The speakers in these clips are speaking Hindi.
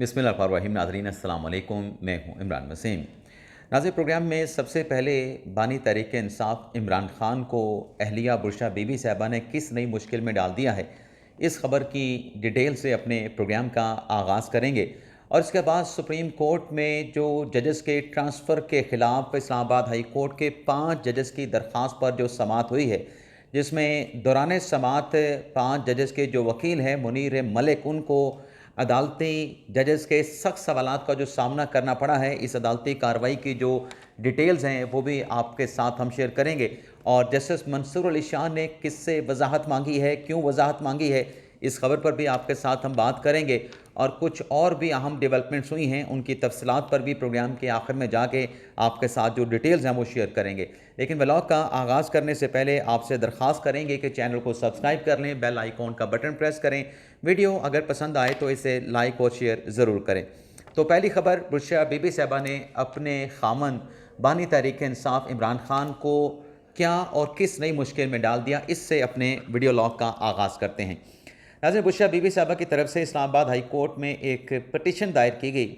बिस्मिल्लाहिर्रहमानिर्रहीम। नाज़रीन अस्सलाम वालेकुम, मैं हूँ इमरान वसीम। नाज़रीन, प्रोग्राम में सबसे पहले बानी तहरीक इंसाफ इमरान खान को अहलिया बुरशा बीबी साहिबा ने किस नई मुश्किल में डाल दिया है, इस खबर की डिटेल से अपने प्रोग्राम का आगाज़ करेंगे। और इसके बाद सुप्रीम कोर्ट में जो जजेस के ट्रांसफ़र के ख़िलाफ़ इस्लामाबाद हाई कोर्ट के 5 जजेस की दरख्वास्त पर जो समाअत हुई है, जिसमें दौरान समाअत 5 जजेस के जो वकील हैं मुनीर मलिक, उनको अदालती जजेस के सख्त सवालात का जो सामना करना पड़ा है, इस अदालती कार्रवाई की जो डिटेल्स हैं वो भी आपके साथ हम शेयर करेंगे। और जस्टिस मंसूर अली शाह ने किससे वजाहत मांगी है, क्यों वजाहत मांगी है, इस खबर पर भी आपके साथ हम बात करेंगे। और कुछ और भी अहम डेवलपमेंट्स हुई हैं, उनकी तफसीलात पर भी प्रोग्राम के आखिर में जाके आपके साथ जो डिटेल्स हैं वो शेयर करेंगे। लेकिन व्लॉग का आगाज़ करने से पहले आपसे दरख्वास्त करेंगे कि चैनल को सब्सक्राइब कर लें, बेल आइकॉन का बटन प्रेस करें। वीडियो अगर पसंद आए तो इसे लाइक और शेयर ज़रूर करें। तो पहली खबर, बुरशा बीबी साहिबा ने अपने खामन बानी तहरीक इंसाफ इमरान खान को क्या और किस नई मुश्किल में डाल दिया, इससे अपने वीडियो लॉग का आगाज़ करते हैं। नाज़रीन, बुरशा बीबी साहिबा की तरफ से इस्लामाबाद हाई कोर्ट में एक पटिशन दायर की गई,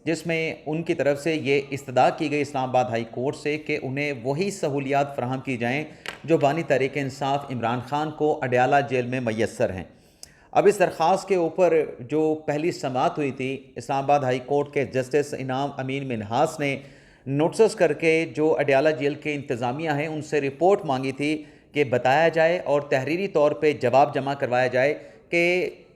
जिसमें उनकी तरफ से ये इस्तदा की गई इस्लामाबाद हाई कोर्ट से कि उन्हें वही सहूलियात फ़राहम की जाएँ जो बानी तहरीक इंसाफ इमरान खान को अडयाला जेल में मैसर हैं। अब इस दरख्वास्त के ऊपर जो पहली समाअत हुई थी, इस्लामाबाद हाई कोर्ट के जस्टिस इनाम अमीन मिन्हास ने नोटिस करके जो अडयाला जेल के इंतज़ामिया हैं उनसे रिपोर्ट मांगी थी कि बताया जाए और तहरीरी तौर पे जवाब जमा करवाया जाए कि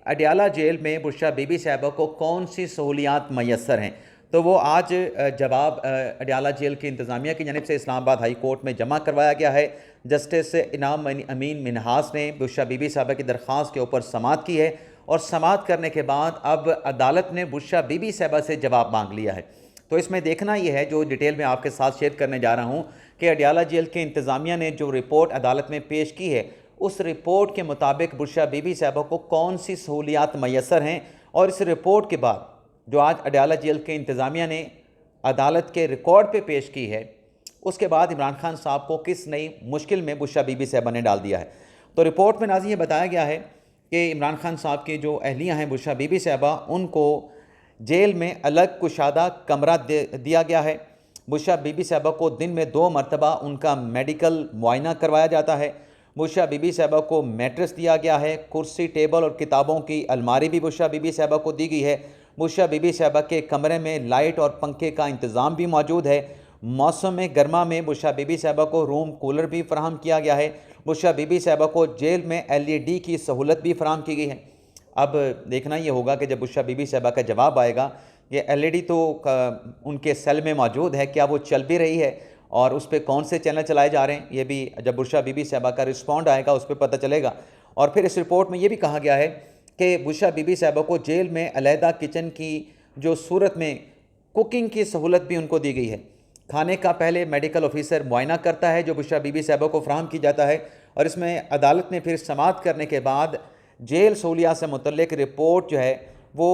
अडयाला जेल में बुरशा बीबी साहिबा को कौन सी सहूलियात मैसर हैं। तो वो आज जवाब अडयाला जेल की इंतज़ामिया की जानिब से इस्लामाबाद हाई कोर्ट में जमा करवाया गया है। जस्टिस इनाम अमीन मिन्हास ने बुरशा बीबी साहिबा की दरख्वास्त के ऊपर समाअत की है और समाअत करने के बाद अब अदालत ने बुरशा बीबी साहिबा से जवाब मांग लिया है। तो इसमें देखना यह है, जो डिटेल में आपके साथ शेयर करने जा रहा हूँ, कि अडयाला जेल के इंतज़ामिया ने जो रिपोर्ट अदालत में पेश की है, उस रिपोर्ट के मुताबिक बुरशा बीबी साहिबा को कौन सी सहूलियात मैसर हैं। और इस रिपोर्ट के बाद जो आज अडयाला जेल के इंतज़ामिया ने अदालत के रिकॉर्ड पे पेश की है, उसके बाद इमरान खान साहब को किस नई मुश्किल में बुरशा बीबी साहिबा ने डाल दिया है। तो रिपोर्ट में नाज़रीन ये बताया गया है कि इमरान खान साहब की जो अहलियाँ हैं बुरशा बीबी साहिबा, उनको जेल में अलग कुशादा कमरा दिया गया है। बुरशा बीबी साहिबा को दिन में 2 मरतबा उनका मेडिकल मुआयना करवाया जाता है। बुरशा बीबी साहिबा को मैट्रेस दिया गया है। कुर्सी, टेबल और किताबों की अलमारी भी बुरशा बीबी साहिबा को दी गई है। बुरशा बीबी साहिबा के कमरे में लाइट और पंखे का इंतज़ाम भी मौजूद है। मौसम गर्मा में बुरशा बीबी साहिबा को रूम कूलर भी फराहम किया गया है। बुरशा बीबी साहिबा को जेल में LED की सहूलत भी फराहम की गई है। अब देखना ये होगा कि जब बुरशा बीबी साहिबा का जवाब आएगा, ये LED तो उनके सेल में मौजूद है, क्या वो चल भी रही है और उस पर कौन से चैनल चलाए जा रहे हैं, ये भी जब बुरशा बीबी साहिबा का रिस्पॉन्ड आएगा उस पर पता चलेगा। और फिर इस रिपोर्ट में ये भी कहा गया है कि बुरशा बीबी साहिबा को जेल में अलहदा किचन की जो सूरत में कुकिंग की सहूलत भी उनको दी गई है। खाने का पहले मेडिकल ऑफिसर मुआयना करता है जो बुरशा बीबी साहिबा को फराहम की जाता है। और इसमें अदालत ने फिर समाअत करने के बाद जेल सहूलियात से मुतल्लिक रिपोर्ट जो है वो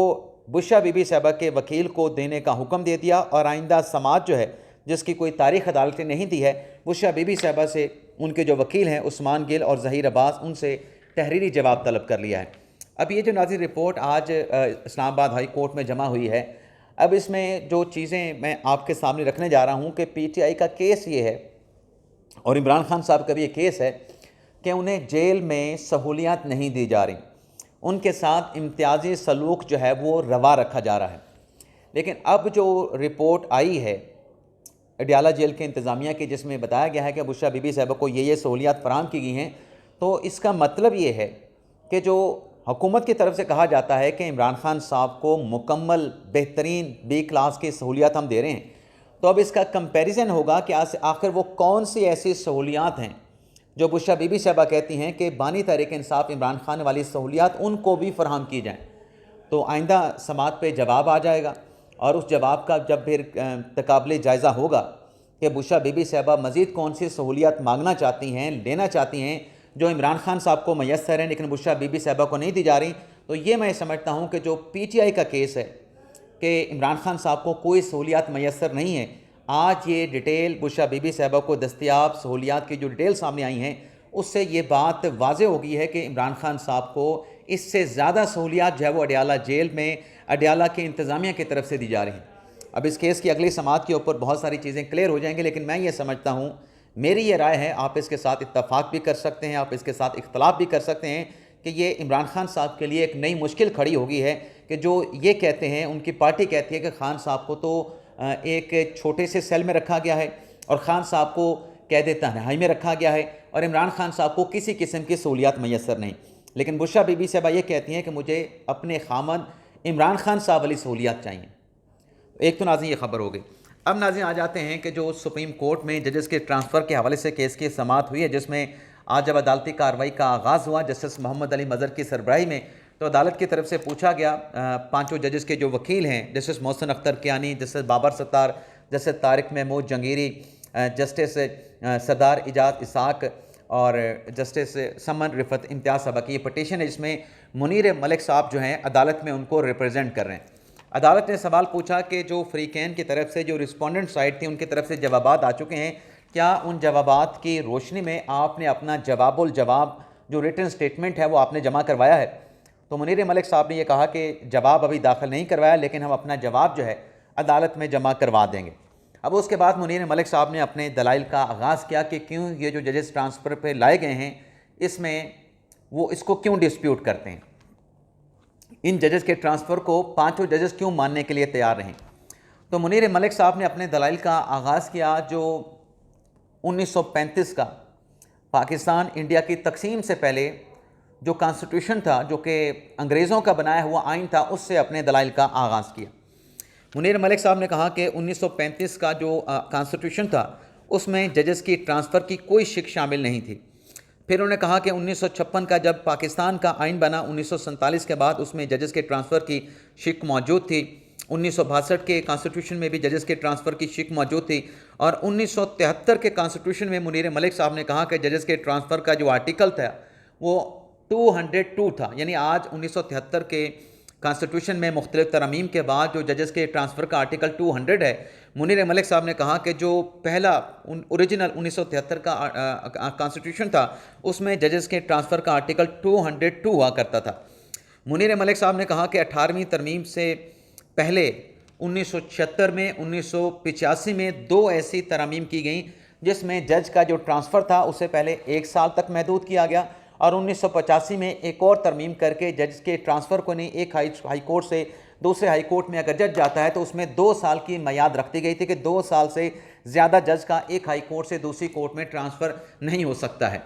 बुरशा बीबी साहिबा के वकील को देने का हुक्म दे दिया। और आइंदा समाअत जो है, जिसकी कोई तारीख अदालत ने नहीं दी है, बुरशा बीबी साहिबा से उनके जो वकील हैं उस्मान गिल और ज़हीर अब्बास, उनसे तहरीरी जवाब तलब कर लिया है। अब ये जो नाज़रीन रिपोर्ट आज इस्लामाबाद हाई कोर्ट में जमा हुई है, अब इसमें जो चीज़ें मैं आपके सामने रखने जा रहा हूँ कि PTI का केस ये है और इमरान खान साहब का भी ये केस है कि उन्हें जेल में सहूलियात नहीं दी जा रही, उनके साथ इम्तियाजी सलूक जो है वो रवा रखा जा रहा है। लेकिन अब जो रिपोर्ट आई है अडयाला जेल के इंतज़ामिया की, जिसमें बताया गया है कि बुरशा बीबी साहिबा को ये सहूलियात फराहम की गई हैं, तो इसका मतलब ये है कि जो हुकूमत की तरफ से कहा जाता है कि इमरान खान साहब को मुकम्मल बेहतरीन B क्लास की सहूलियात हम दे रहे हैं, तो अब इसका कंपैरिजन होगा कि आखिर वो कौन सी ऐसी सहूलियात हैं जो बुरशा बीबी साहिबा कहती हैं कि बानी तहरीक इंसाफ इमरान खान वाली सहूलियात उनको भी फराहम की जाएँ। तो आइंदा समाअत पे जवाब आ जाएगा और उस जवाब का जब फिर तकाबले जायज़ा होगा कि बुरशा बीबी साहिबा मज़ीद कौन सी सहूलियात मांगना चाहती हैं, लेना चाहती हैं, जो इमरान खान साहब को मैसर हैं लेकिन बुरशा बीबी साहिबा को नहीं दी जा रही, तो ये मैं समझता हूँ कि जो PTI का केस है कि इमरान खान साहब को कोई सहूलियात मैसर नहीं है, आज ये डिटेल बुरशा बीबी साहिबा को दस्तियाब सहूलियात की जो डिटेल सामने आई हैं, उससे ये बात वाज़े हो गई है कि इमरान खान साहब को इससे ज़्यादा सहूलियात जो है वो अडयाला जेल में अडयाला की इंतज़ामिया की तरफ से दी जा रही हैं। अब इस केस की अगली समाअत के ऊपर बहुत सारी चीज़ें क्लियर हो जाएंगी, लेकिन मैं ये समझता हूँ, मेरी ये राय है, आप इसके साथ इत्तफाक भी कर सकते हैं, आप इसके साथ इख्तलाफ भी कर सकते हैं, कि ये इमरान खान साहब के लिए एक नई मुश्किल खड़ी होगी है कि जो ये कहते हैं, उनकी पार्टी कहती है कि खान साहब को तो एक छोटे से सेल में रखा गया है और खान साहब को कैद तन्हाई में रखा गया है और इमरान खान साहब को किसी किस्म की सहूलियात मैसर नहीं। लेकिन बुशरा बीबी साहबा ये कहती हैं कि मुझे अपने खामन इमरान खान साहब वाली सहूलियात चाहिए। एक तो नाज़रीन ये खबर हो गई। अब नाज़रीन आ जाते हैं कि जो सुप्रीम कोर्ट में जजेस के ट्रांसफ़र के हवाले से केस की समाअत हुई है, जिसमें आज जब अदालती कार्रवाई का आगाज़ हुआ जस्टिस मोहम्मद अली मज़हर की सरबराही में, तो अदालत की तरफ से पूछा गया, पाँचों जजेस के जो वकील हैं, justice Mohsin Akhtar Kiani, justice Babar Sattar, justice Tariq Mahmood Jahangiri, justice Sardar Ejaz Ishaq और जस्टिस समन रिफत इम्तियाज़ साहबा की ये पटिशन है, जिसमें मुनीर मलिक साहब जो हैं अदालत में उनको रिप्रेजेंट कर रहे हैं। अदालत ने सवाल पूछा कि जो फ्रीकैन की तरफ से जो रिस्पोंडेंट साइड थी उनकी तरफ से जवाबात आ चुके हैं, क्या उन जवाबात की रोशनी में आपने अपना जवाबुल जवाब जो रिटन स्टेटमेंट है वो आपने जमा करवाया है? तो मुनीर मलिक साहब ने यह कहा कि जवाब अभी दाखिल नहीं करवाया, लेकिन हम अपना जवाब जो है अदालत में जमा करवा देंगे। अब उसके बाद मुनीर मलिक साहब ने अपने दलाइल का आगाज़ किया कि क्यों ये जो जजेस ट्रांसफ़र पे लाए गए हैं, इसमें वो इसको क्यों डिस्प्यूट करते हैं, इन जजेस के ट्रांसफ़र को पाँचों जजेस क्यों मानने के लिए तैयार रहें। तो मुनीर मलिक साहब ने अपने दलाइल का आगाज़ किया, जो 1935 का पाकिस्तान इंडिया की तकसीम से पहले जो कॉन्स्टिट्यूशन था, जो कि अंग्रेज़ों का बनाया हुआ आइन था, उससे अपने दलाइल का आगाज़ किया। मुनीर मलिक साहब ने कहा कि 1935 का जो कॉन्स्टिट्यूशन था उसमें जजेस की ट्रांसफ़र की कोई शिक शामिल नहीं थी। फिर उन्होंने कहा कि 1956 का जब पाकिस्तान का आइन बना 1947 के बाद, उसमें जजेस के ट्रांसफ़र की शिक मौजूद थी। 1962 के कॉन्स्टिट्यूशन में भी जजेस के ट्रांसफ़र की शिक मौजूद थी और 1973 के कॉन्स्टिट्यूशन में मुनीर मलिक साहब ने कहा कि जजेस के ट्रांसफ़र का जो आर्टिकल था वो 202 था। यानी आज 1973 के कॉन्स्टिट्यूशन में मुख्तलिफ तरमीम के बाद जो जजेस के ट्रांसफ़र का आर्टिकल 200 है, मुनीर मलिक साहब ने कहा कि जो पहला ओरिजिनल 1973 का कॉन्स्टिट्यूशन था उसमें जजेस के ट्रांसफ़र का आर्टिकल 202 हुआ करता था। मुनीर मलिक साहब ने कहा कि 18वीं तरमीम से पहले 1976 में, 1985 में दो ऐसी तरमीम की गई जिसमें जज का जो ट्रांसफ़र था उसे पहले 1 साल तक महदूद किया गया और 1985 में एक और तरमीम करके जज के ट्रांसफ़र को नहीं, एक हाई कोर्ट से दूसरे हाई कोर्ट में अगर जज जाता है तो उसमें 2 साल की मियाद रखती गई थी कि 2 साल से ज़्यादा जज का एक हाई कोर्ट से दूसरी कोर्ट में ट्रांसफ़र नहीं हो सकता है।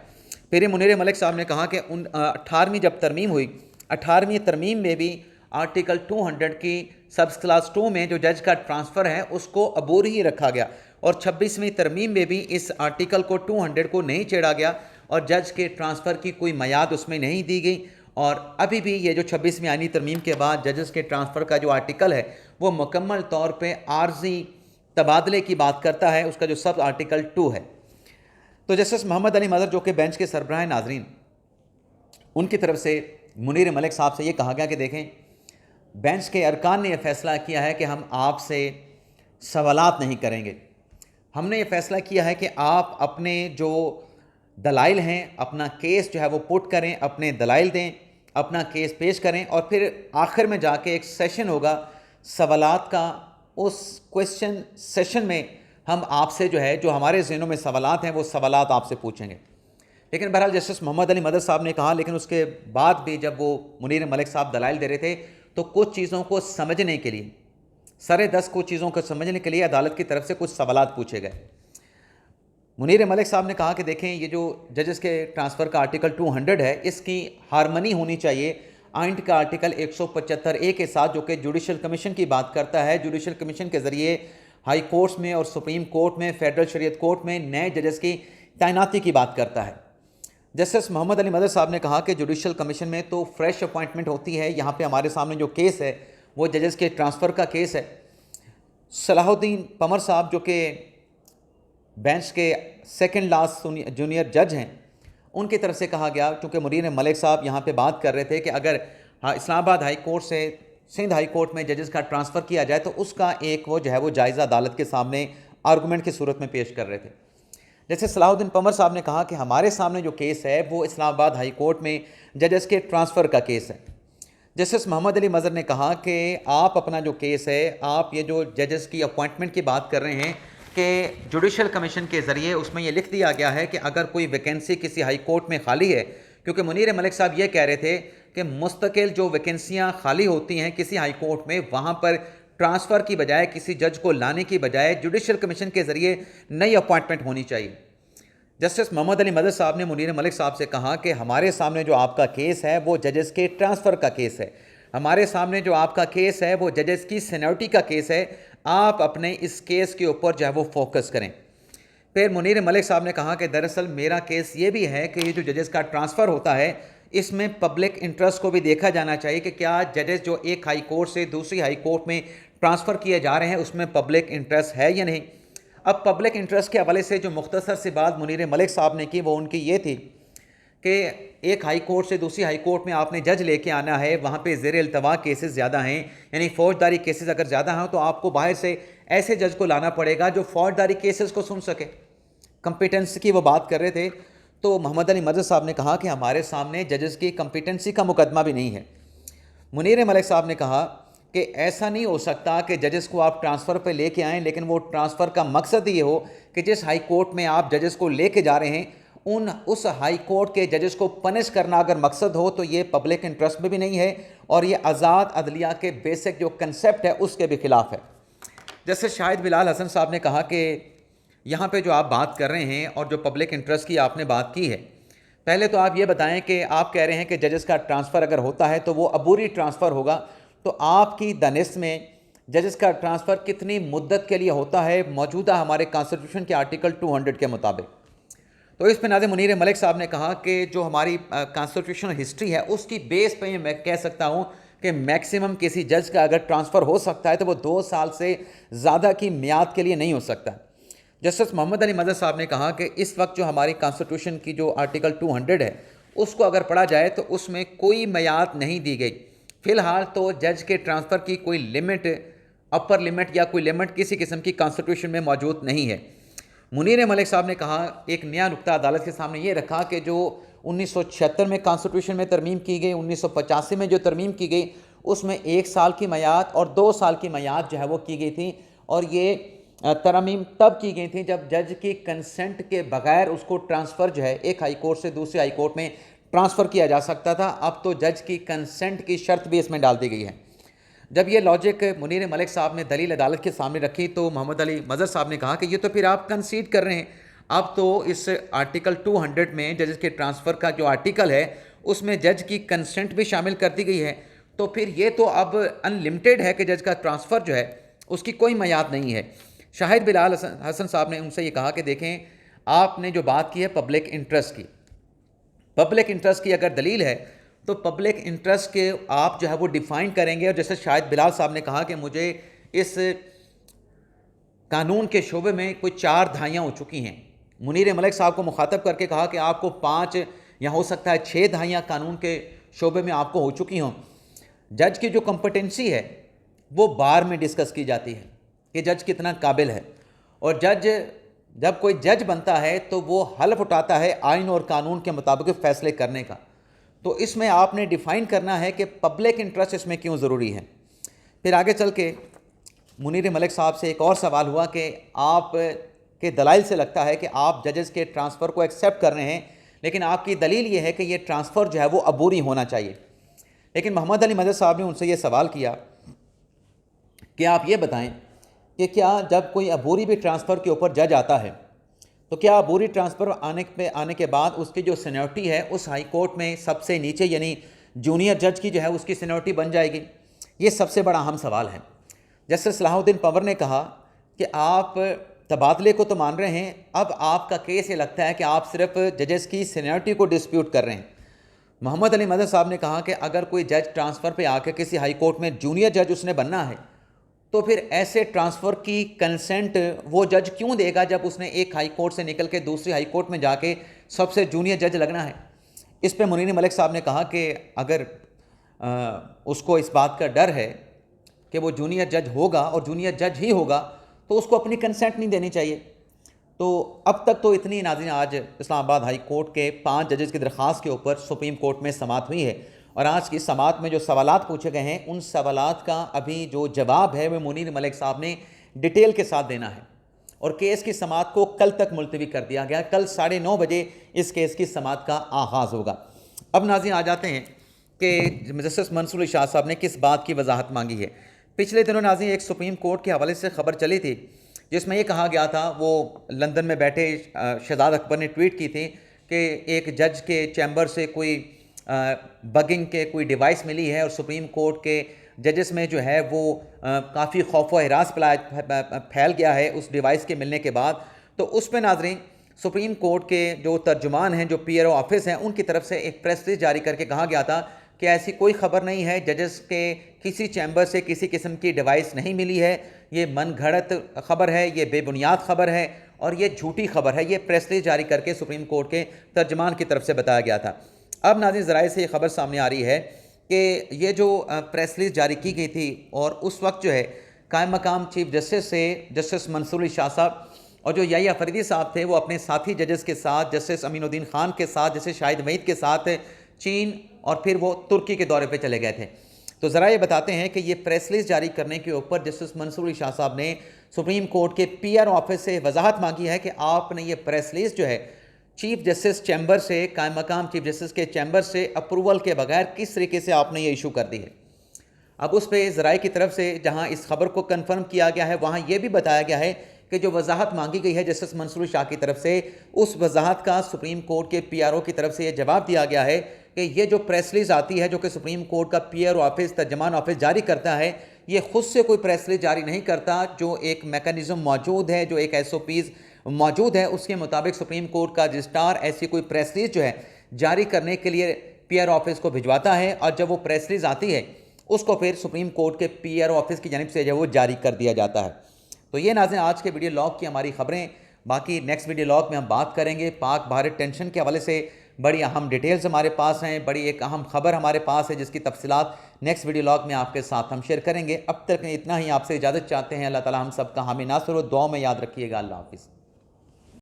फिर मुनीर मलिक साहब ने कहा कि 18वीं जब तरमीम हुई, 18वीं तरमीम में भी आर्टिकल 200 की सब क्लास 2 में जो जज का ट्रांसफ़र है उसको अबूर ही रखा गया और 26वीं तरमीम में भी इस आर्टिकल को 200 को नहीं छेड़ा गया और जज के ट्रांसफ़र की कोई मियाद उसमें नहीं दी गई। और अभी भी ये जो 26वीं आईनी तरमीम के बाद जजेस के ट्रांसफ़र का जो आर्टिकल है वो मुकम्मल तौर पे आर्जी तबादले की बात करता है, उसका जो सब आर्टिकल 2 है। तो जस्टिस मोहम्मद अली मज़हर जो कि बेंच के सरबराह नाज़रीन, उनकी तरफ से मुनीर मलिक साहब से ये कहा गया कि देखें, बेंच के अरकान ने यह फ़ैसला किया है कि हम आपसे सवालात नहीं करेंगे। हमने ये फ़ैसला किया है कि आप अपने जो दलाइल हैं, अपना केस जो है वो पुट करें, अपने दलाइल दें, अपना केस पेश करें और फिर आखिर में जाके एक सेशन होगा सवालात का। उस क्वेश्चन सेशन में हम आपसे जो है, जो हमारे ज़हनों में सवालात हैं वो सवालात आपसे पूछेंगे। लेकिन बहरहाल जस्टिस मोहम्मद अली मदर साहब ने कहा, लेकिन उसके बाद भी जब वो मुनीर मलिक साहब दलाइल दे रहे थे तो कुछ चीज़ों को समझने के लिए, सरे दस कुछ चीज़ों को समझने के लिए अदालत की तरफ से कुछ सवालात पूछे गए। मुनीर मलिक साहब ने कहा कि देखें, ये जो जजेस के ट्रांसफ़र का आर्टिकल 200 है, इसकी हारमनी होनी चाहिए आइन का आर्टिकल 175A के साथ, जो कि जुडिशल कमीशन की बात करता है। जुडिशल कमीशन के ज़रिए हाई कोर्ट्स में और सुप्रीम कोर्ट में, फेडरल शरीयत कोर्ट में नए जजेस की तैनाती की बात करता है। जस्टिस मोहम्मद अली मदर साहब ने कहा कि जुडिशल कमीशन में तो फ्रेश अपॉइंटमेंट होती है। यहाँ पे हमारे सामने जो केस है वो जजेस के ट्रांसफ़र का केस है। सलाहुद्दीन पमर साहब जो कि बेंच के सेकंड लास्ट जूनियर जज हैं, उनकी तरफ से कहा गया, क्योंकि मुनीर मलिक साहब यहाँ पे बात कर रहे थे कि अगर इस्लामाबाद हाई कोर्ट से सिंध हाई कोर्ट में जजेस का ट्रांसफ़र किया जाए तो उसका एक वो जो है वो जायज़ा अदालत के सामने आर्गूमेंट की सूरत में पेश कर रहे थे। जैसे सलाहुद्दीन पंवर साहब ने कहा कि हमारे सामने जो केस है वो इस्लामाबाद हाई कोर्ट में जजेस के ट्रांसफ़र का केस है। जस्टिस मोहम्मद अली मज़हर ने कहा कि आप अपना जो केस है, आप ये जो जजेस की अपॉइंटमेंट की बात कर रहे हैं कि जुडिशल कमीशन के ज़रिए उसमें ये लिख दिया गया है कि अगर कोई वैकेंसी किसी हाई कोर्ट में खाली है, क्योंकि मुनीर मलिक साहब ये कह रहे थे कि मुस्तकिल जो वैकेंसियाँ खाली होती हैं किसी हाई कोर्ट में, वहाँ पर ट्रांसफ़र की बजाय, किसी जज को लाने की बजाय जुडिशल कमीशन के ज़रिए नई अपॉइंटमेंट होनी चाहिए। जस्टिस मोहम्मद अली मदद साहब ने मुनीर मलिक साहब से कहा कि हमारे सामने जो आपका केस है वो जजेस के ट्रांसफ़र का केस है, हमारे सामने जो आपका केस है वो जजेस की सीनियरिटी का केस है, आप अपने इस केस के ऊपर जो है वो फोकस करें। फिर मुनीर मलिक साहब ने कहा कि दरअसल मेरा केस ये भी है कि ये जो जजेस का ट्रांसफ़र होता है इसमें पब्लिक इंटरेस्ट को भी देखा जाना चाहिए कि क्या जजेस जो एक हाई कोर्ट से दूसरी हाई कोर्ट में ट्रांसफ़र किए जा रहे हैं उसमें पब्लिक इंटरेस्ट है या नहीं। अब पब्लिक इंटरेस्ट के हवाले से जो मुख्तसर सी बात मुनीर मलिक साहब ने की वो उनकी ये थी कि एक हाई कोर्ट से दूसरी हाई कोर्ट में आपने जज लेके आना है, वहाँ पे ज़ेर इल्तवा केसेस ज़्यादा हैं, यानी फ़ौजदारी केसेस अगर ज़्यादा हैं तो आपको बाहर से ऐसे जज को लाना पड़ेगा जो फ़ौजदारी केसेस को सुन सके। कंपिटेंसी की वो बात कर रहे थे तो मोहम्मद अली मदद साहब ने कहा कि हमारे सामने जजेस की कंपिटेंसी का मुकदमा भी नहीं है। मुनीर मलिक साहब ने कहा कि ऐसा नहीं हो सकता कि जजेस को आप ट्रांसफ़र पे लेके आएँ, लेकिन वो ट्रांसफ़र का मकसद ये हो कि जिस हाई कोर्ट में आप जजेस को लेके जा रहे हैं उस हाई कोर्ट के जजेस को पनिश करना अगर मकसद हो तो ये पब्लिक इंटरेस्ट में भी नहीं है और ये आज़ाद अदलिया के बेसिक जो कंसेप्ट है उसके भी ख़िलाफ़ है। जैसे शाहिद बिलाल हसन साहब ने कहा कि यहाँ पे जो आप बात कर रहे हैं और जो पब्लिक इंटरेस्ट की आपने बात की है, पहले तो आप ये बताएं कि आप कह रहे हैं कि जजेस का ट्रांसफ़र अगर होता है तो वो अबूरी ट्रांसफ़र होगा, तो आपकी दानिश में जजेस का ट्रांसफ़र कितनी मुद्दत के लिए होता है मौजूदा हमारे कॉन्स्टिट्यूशन के आर्टिकल 200 के मुताबिक। तो इस पर नाज़िम मुनीर मलिक साहब ने कहा कि जो हमारी कॉन्स्टिट्यूशनल हिस्ट्री है उसकी बेस पे मैं कह सकता हूँ कि मैक्सिमम किसी जज का अगर ट्रांसफ़र हो सकता है तो वो 2 साल से ज़्यादा की मियाद के लिए नहीं हो सकता। जस्टिस मोहम्मद अली मदद साहब ने कहा कि इस वक्त जो हमारी कॉन्स्टिट्यूशन की जो आर्टिकल 200 है उसको अगर पढ़ा जाए तो उसमें कोई मियाद नहीं दी गई। फ़िलहाल तो जज के ट्रांसफ़र की कोई लिमिट, अपर लिमिट या कोई लिमिट किसी किस्म की कॉन्स्टिट्यूशन में मौजूद नहीं है। मुनीर मलिक साहब ने कहा, एक नया नुक्ता अदालत के सामने ये रखा कि जो 1976 में कॉन्स्टिट्यूशन में तरमीम की गई, 1985 में जो तरमीम की गई उसमें 1 साल की मियाद और 2 साल की मियाद जो है वो की गई थी और ये तरमीम तब की गई थी जब जज की कंसेंट के बगैर उसको ट्रांसफ़र जो है एक हाई कोर्ट से दूसरे हाई कोर्ट में ट्रांसफ़र किया जा सकता था। अब तो जज की कंसेंट की शर्त भी इसमें डाल दी गई है। जब ये लॉजिक मुनीर मलिक साहब ने दलील अदालत के सामने रखी तो मोहम्मद अली मज़हर साहब ने कहा कि ये तो फिर आप कंसीड कर रहे हैं, अब तो इस आर्टिकल 200 में जज के ट्रांसफ़र का जो आर्टिकल है उसमें जज की कंसेंट भी शामिल कर दी गई है, तो फिर ये तो अब अनलिमिटेड है कि जज का ट्रांसफ़र जो है उसकी कोई मियाद नहीं है। शाहिद बिलाल हसन साहब ने उनसे ये कहा कि देखें, आपने जो बात की है पब्लिक इंटरेस्ट की, पब्लिक इंटरेस्ट की अगर दलील है तो पब्लिक इंटरेस्ट के आप जो है वो डिफ़ाइन करेंगे। और जैसे शाहिद बिलाल साहब ने कहा कि मुझे इस कानून के शोबे में कोई 4 दहाइयाँ हो चुकी हैं, मुनीर मलिक साहब को मुखातब करके कहा कि आपको 5 या हो सकता है 6 दहाइयाँ कानून के शोबे में आपको हो चुकी हों। जज की जो कॉम्पिटेंसी है वो बार में डिस्कस की जाती है कि जज कितना काबिल है, और जब कोई जज बनता है तो वो हल्फ उठाता है आइन और कानून के मुताबिक फ़ैसले करने का। तो इसमें आपने डिफ़ाइन करना है कि पब्लिक इंटरेस्ट इसमें क्यों ज़रूरी है। फिर आगे चल के मुनीर मलिक साहब से एक और सवाल हुआ कि आप के दलाइल से लगता है कि आप जजेस के ट्रांसफ़र को एक्सेप्ट कर रहे हैं, लेकिन आपकी दलील ये है कि ये ट्रांसफ़र जो है वो अबूरी होना चाहिए। लेकिन मोहम्मद अली मदद साहब ने उनसे ये सवाल किया कि आप ये बताएं कि क्या जब कोई अबूरी भी ट्रांसफ़र के ऊपर जज आता है तो क्या अबूरी ट्रांसफ़र आने के बाद उसकी जो सीनियरिटी है उस हाई कोर्ट में सबसे नीचे यानी जूनियर जज की जो है उसकी सीनियरिटी बन जाएगी? ये सबसे बड़ा अहम सवाल है। जैसे सलाहुद्दीन पंवर ने कहा कि आप तबादले को तो मान रहे हैं, अब आपका केस ये लगता है कि आप सिर्फ जजेस की सीनियरिटी को डिस्प्यूट कर रहे हैं। मोहम्मद अली मदद साहब ने कहा कि अगर कोई जज ट्रांसफ़र पे आकर किसी हाई कोर्ट में जूनियर जज उसने बनना है तो फिर ऐसे ट्रांसफ़र की कंसेंट वो जज क्यों देगा जब उसने एक हाई कोर्ट से निकल के दूसरी हाई कोर्ट में जाके सबसे जूनियर जज लगना है। इस पे मुनीर मलिक साहब ने कहा कि अगर उसको इस बात का डर है कि वो जूनियर जज होगा और जूनियर जज ही होगा तो उसको अपनी कंसेंट नहीं देनी चाहिए। तो अब तक तो इतनी नाज़रीन आज इस्लामाबाद हाई कोर्ट के 5 जजेस की दरख्वास्त के ऊपर सुप्रीम कोर्ट में समाअत हुई है और आज की समाअत में जो सवालात पूछे गए हैं उन सवालात का अभी जो जवाब है वो मुनीर मलिक साहब ने डिटेल के साथ देना है और केस की समाअत को कल तक मुलतवी कर दिया गया। कल 9:30 बजे इस केस की समाअत का आगाज़ होगा। अब नाज़रीन आ जाते हैं कि जस्टिस मंसूर अली शाह साहब ने किस बात की वजाहत मांगी है। पिछले दिनों नाज़रीन एक सुप्रीम कोर्ट के हवाले से खबर चली थी जिसमें ये कहा गया था, वो लंदन में बैठे शहजाद अकबर ने ट्वीट की थी कि एक जज के चैम्बर से कोई बगिंग के कोई डिवाइस मिली है और सुप्रीम कोर्ट के जजेस में जो है वो काफ़ी खौफ व हिरास फैल गया है उस डिवाइस के मिलने के बाद। तो उस पर नाज़रीन सुप्रीम कोर्ट के जो तर्जुमान हैं, जो पीआरओ ऑफिस हैं, उनकी तरफ से एक प्रेस रिलीज जारी करके कहा गया था कि ऐसी कोई खबर नहीं है, जजेस के किसी चैम्बर से किसी किस्म की डिवाइस नहीं मिली है, ये मन घड़त खबर है, ये बेबुनियाद खबर है और ये झूठी खबर है। ये प्रेस रिलीज जारी करके सुप्रीम कोर्ट के तर्जुमान की तरफ से बताया गया था। अब नाज़रीन ज़राए से ये खबर सामने आ रही है कि ये जो प्रेस रिलीज जारी की गई थी और उस वक्त जो है कायम मकाम चीफ जस्टिस से जस्टिस मंसूर अली शाह साहब और जो याहिया फरीदी साहब थे वो अपने साथी जजेस के साथ, जस्टिस अमीनुद्दीन खान के साथ, जस्टिस शाहिद वहीद के साथ चीन और फिर वो तुर्की के दौरे पे चले गए थे। तो ज़रा ये बताते हैं कि ये प्रेस रिलीज जारी करने के ऊपर जस्टिस मंसूर अली शाह साहब ने सुप्रीम कोर्ट के पीआर ऑफिस से वजाहत मांगी है कि आपने ये प्रेस रिलीज जो है चीफ जस्टिस चैम्बर से, कायम मकाम चीफ जस्टिस के चैम्बर से अप्रूवल के बगैर किस तरीके से आपने ये इशू कर दी है। अब उस पर ज़राए की तरफ से जहाँ इस खबर को कन्फर्म किया गया है वहाँ ये भी बताया गया है कि जो वजाहत मांगी गई है जस्टिस मंसूर शाह की तरफ से, उस वजाहत का सुप्रीम कोर्ट के पीआरओ की तरफ से ये जवाब दिया गया है कि ये जो प्रेस रिलीज आती है जो कि सुप्रीम कोर्ट का पीआरओ ऑफिस, तर्जमान ऑफिस जारी करता है, ये खुद से कोई प्रेस रिलीज जारी नहीं करता। जो एक मैकेनिज़्म मौजूद है, जो एक एसओपीज़ मौजूद है, उसके मुताबिक सुप्रीम कोर्ट का रजिस्ट्रार ऐसी कोई प्रेस रिलीज जो है जारी करने के लिए पीआरओ ऑफिस को भिजवाता है और जब वो प्रेस रिलीज आती है उसको फिर सुप्रीम कोर्ट के पीआरओ ऑफिस की जानिब से जो वो जारी कर दिया जाता है। तो ये नाज़रीन आज के वीडियो लॉग की हमारी खबरें। बाकी नेक्स्ट वीडियो लॉग में हम बात करेंगे पाक भारत टेंशन के हवाले से। बड़ी अहम डिटेल्स हमारे पास हैं, बड़ी एक अहम खबर हमारे पास है जिसकी तफसीलात नेक्स्ट वीडियो लॉग में आपके साथ हम शेयर करेंगे। अब तक इतना ही, आपसे इजाज़त चाहते हैं। अल्लाह ताला हम सब का हामी नासर हो, दुआ में याद रखिएगा। अल्लाह हाफिज़।